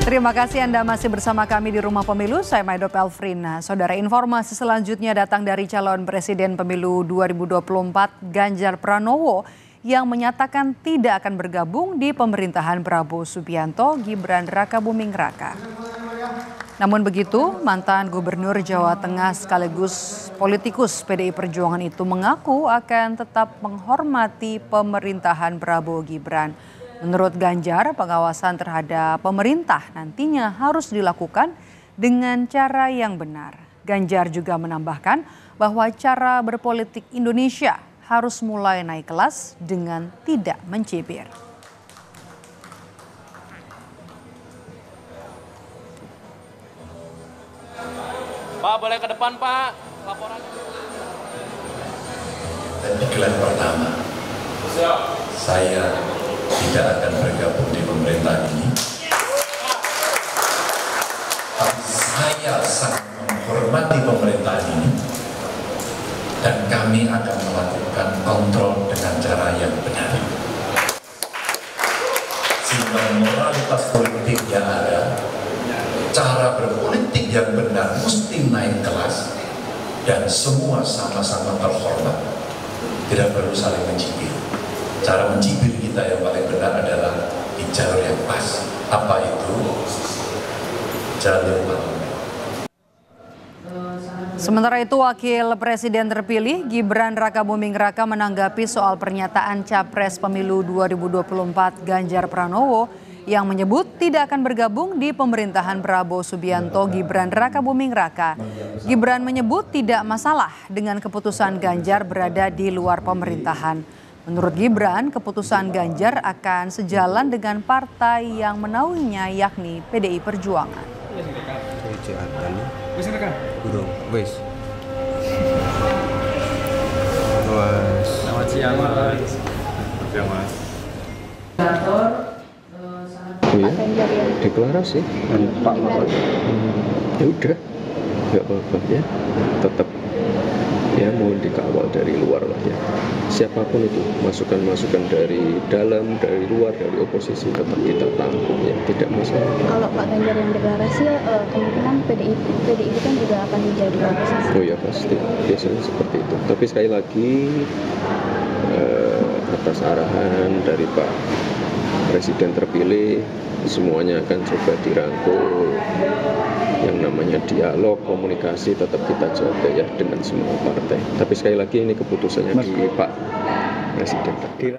Terima kasih Anda masih bersama kami di Rumah Pemilu, saya Maido Pelfrina. Saudara, informasi selanjutnya datang dari calon Presiden Pemilu 2024 Ganjar Pranowo yang menyatakan tidak akan bergabung di pemerintahan Prabowo Subianto Gibran Rakabuming Raka. Namun begitu, mantan Gubernur Jawa Tengah sekaligus politikus PDI Perjuangan itu mengaku akan tetap menghormati pemerintahan Prabowo Gibran. Menurut Ganjar, pengawasan terhadap pemerintah nantinya harus dilakukan dengan cara yang benar. Ganjar juga menambahkan bahwa cara berpolitik Indonesia harus mulai naik kelas dengan tidak mencibir. Pak, boleh ke depan, Pak. Laporan. Dan iklan pertama, saya tidak akan bergabung di pemerintahan ini. Tapi saya sangat menghormati pemerintahan ini dan kami akan melakukan kontrol dengan cara yang benar. Sehingga moralitas politik yang ada, cara berpolitik yang benar mesti naik kelas dan semua sama-sama terhormat. Tidak perlu saling mencibir. Cara mencibir kita yang paling benar adalah di jalur yang pas. Apa itu? Jalur parlemen. Sementara itu, Wakil Presiden terpilih Gibran Rakabuming Raka menanggapi soal pernyataan Capres Pemilu 2024 Ganjar Pranowo yang menyebut tidak akan bergabung di pemerintahan Prabowo Subianto Gibran Rakabuming Raka. Gibran menyebut tidak masalah dengan keputusan Ganjar berada di luar pemerintahan. Menurut Gibran, keputusan Ganjar akan sejalan dengan partai yang menaunginya, yakni PDI Perjuangan. Selamat siang, Mas. Oh ya, deklarasi Pak Mahfud. Ya udah, nggak apa-apa ya, tetap ya mohon dikawal dari luar lah ya. Siapapun itu, masukan-masukan dari dalam, dari luar, dari oposisi tetap kita tampung ya, tidak masalah. Kalau Pak Ganjar yang deklarasi, kemungkinan PDI kan juga akan menjadi oposisi. Oh ya pasti, biasanya seperti itu. Tapi sekali lagi atas arahan dari Pak Presiden terpilih, semuanya akan coba dirangkul. Yang namanya dialog, komunikasi tetap kita jaga ya dengan semua partai. Tapi sekali lagi ini keputusannya di Pak Presiden.